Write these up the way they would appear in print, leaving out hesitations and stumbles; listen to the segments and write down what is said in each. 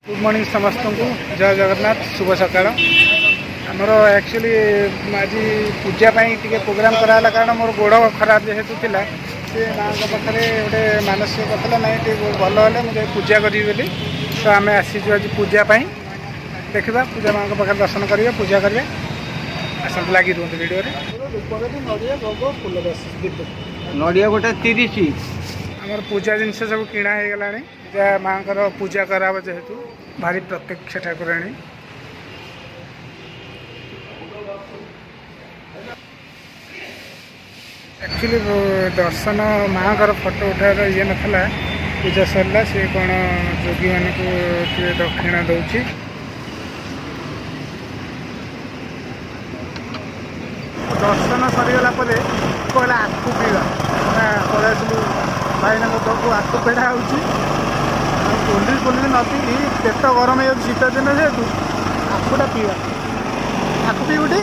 good morning समस्त को जय जगन्नाथ शुभ सकाळ आमर एक्चुअली आज पूजापी टे प्रोग्राम कराला कारण मोर गोड़ खराब जेहेतु थिला से माँ पाखे गोटे मानसिक कथा ना भल हेल्ले मुझे पूजा करी बोली तो आम आसीचु आज पूजापी देखा पूजा माँ पाखे दर्शन करेंगे पूजा करेंगे आसत लगी रुहतु भिडियो नड़िया भोग फुल दीप नड़िया गोटे 30 आमर पूजा जिनस सब किणा हो गला पूजा माँ पूजा कराब जेहेतु भारी प्रत्यक्ष ठाकुराणी एक्चुअली दर्शन माँ फोटो उठार ये नाला पूजा सरला सी कौन जोगी मान को दक्षिणा दौची दर्शन सरीगला कहला आखु पीवा पलू भाईना को आखु पेड़ा पुलिस नदी पेट गरम हो शीत दिन जेहतु आखुटा पीवा आखु पीबुटी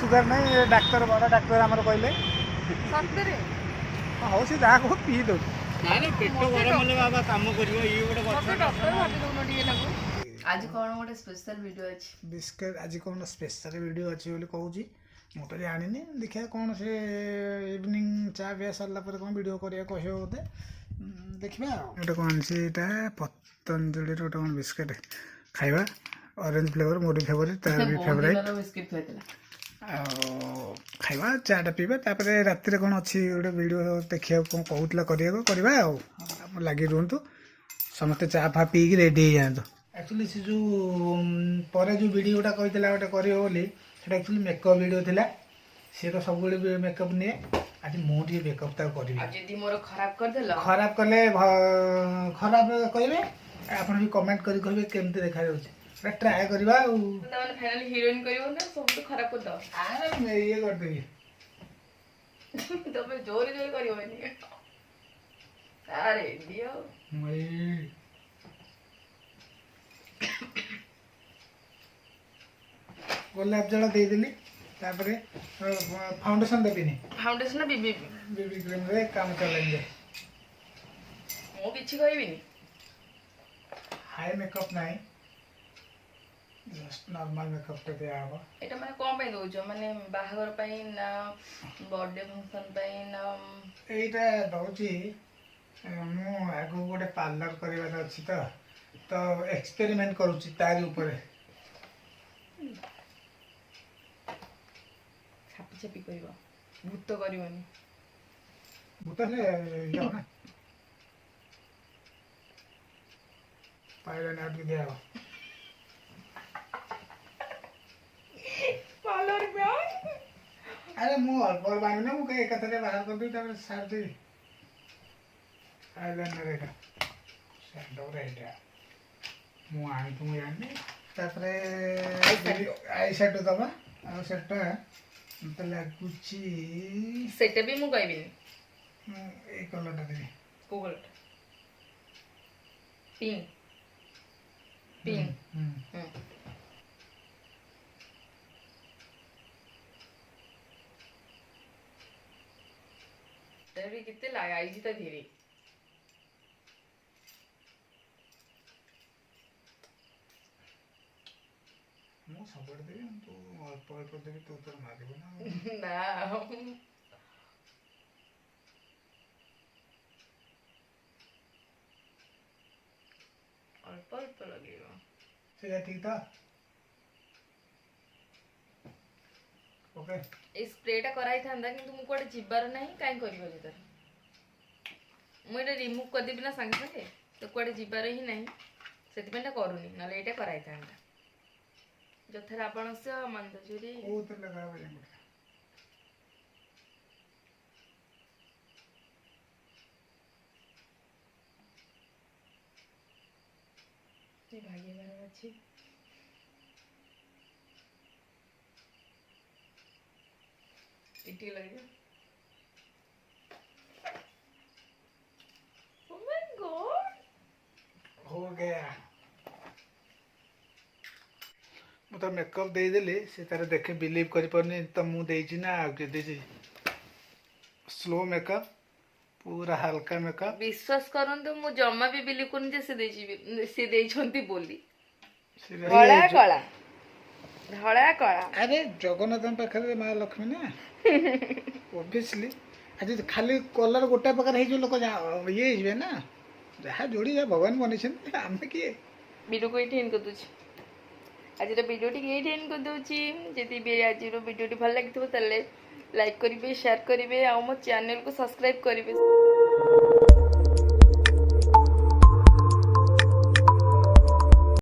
सुगर ना डाक्तर बड़ डाक्तर आम कहले हाँ सी जहाँ कह पी दो पेट गरम बाबा काम कर आज कौन गोटे स्पेशल वीडियो अच्छी बिस्किट आज कौन स्पेशल वीडियो अच्छी बोली कहूँ मु तो जानी देखिए कौन से इवनिंग चा पिया सरला कौन वीडियो करिया कह बोधे देखा गोटे कौन से पतंजलि गोटे कौन बिस्किट खाइबा ऑरेंज फ्लेवर मोर फेवरेट तार भी फेवरेट बिस्किट खाइबा चाटा पीवा तापर राति कौन अच्छी गोटे वीडियो देखिए कौन कहूला करवा लगी रुहतु समस्ते चा फा पी रेडी हो जातु एक्चुअली से जो पर जो वीडियोटा कहता गोटे करोली से एक्चुअली मेकअप वीडियो थिला सी तो सब मेकअप निए आज मुझे मेकअप करी खराब कले खराब कहे आप भी कमेंट करें केमती देखा ट्राए करवा फाइनली हीरोइन करियो ना सब तो खराब कर दो ये कर देबी तो पे जोर जोर करियो बनी अरे दियो मई गोलाप जल दे देली तापरे फाउंडेशन देबीनी फाउंडेशन ना बीबी बेबी क्रीम रे काम चलेंगे मो किछि कहबिनी हाई मेकअप नहीं जस्ट नॉर्मल मेकअप टे दिया हबो एटा माने कोन पे दोजो माने बाहागर पई ना बर्थडे फंक्शन पई ना एटा दउची मु आगो गोटे पार्लर करिवार अछि तो एक्सपेरिमेंट करूची तारी ऊपर छापी छापी करिवो भूत करिवनी भूतले यो ना पाइला ना आउट दिया हबो पार्लर में अरे मु अल्प बांधि ना मु एक कथरे बाहर कर दी तापर सार दे आईलाइनर एटा सेंटर एटा मु आनी तुम जानी तापर आई शैडो दबा आ सेटा मते लागुची सेटा भी मु कहबिनी ए कलरटा दे को कलर पिंक पिंक तभी कितने लाया आई जी तो धीरे मु सबड़ देबी तू अल्प अल्प देबी तू तोर मारिबो ना ना अल्प अल्प लगेगा से ठीक था ओके ए स्प्रेटा कराई थांदा किंतु मु कोडे जिबार नाही काई करिवो जेतर मु एटा रिमूव कर देबी ना संगे संगे तो कोडे जिबार ही नाही सेति पेंटा करूनी नले एटा कराई थांदा जथर आपण से मंदजुरी ओ तो लगावे जांगे ये भाग्यवान अछि इटी लगे ओ माय गॉड हो गया मु तो मेकअप दे देली से तारे देखे बिलीव करि परनी तो मु देछि ना आ के देछि स्लो मेकअप पूरा हल्का मेकअप विश्वास करନ୍ତୁ ମୁଁ ଜମା ବି ବିଲିଭ କରୁନି ଯେ ସେ ଦେଇଛନ୍ତି ବୋଲି ଧଳା କଳା ଧଳା କଳା ଆରେ ଜଗନ୍ନାଥଙ୍କ ପାଖରେ ମା ଲକ୍ଷ୍ମୀ ନା ଓଭିୟସଲି ଆଜି ଖାଲି କଲର ଗୋଟେ ପ୍ରକାର ହେଇଯିବ ଲୋକ ଇଏ ହେଇଯିବେ ନା ଯାହା ଯୋଡ଼ି ଯାହା ଭଗବାନ ବନେଇଛନ୍ତି ଆମେ କିଏ ଭିଡ଼ିଓକୁ ଏଇଠି ଏଣ୍ଡ କରିଦେଉଛି ଆଜିର ଭିଡ଼ିଓଟି ଏଇଠି ଏଣ୍ଡ କରିଦେଉଛି ଯଦି ବି ଆଜିର ଭିଡ଼ିଓଟି ଭଲ ଲାଗିଥିବ ତାହେଲେ ଲାଇକ୍ କରିବେ ସେୟାର କରିବେ ଆଉ ମୋ ଚ୍ୟାନେଲକୁ ସବସ୍କ୍ରାଇବ୍ କରିବେ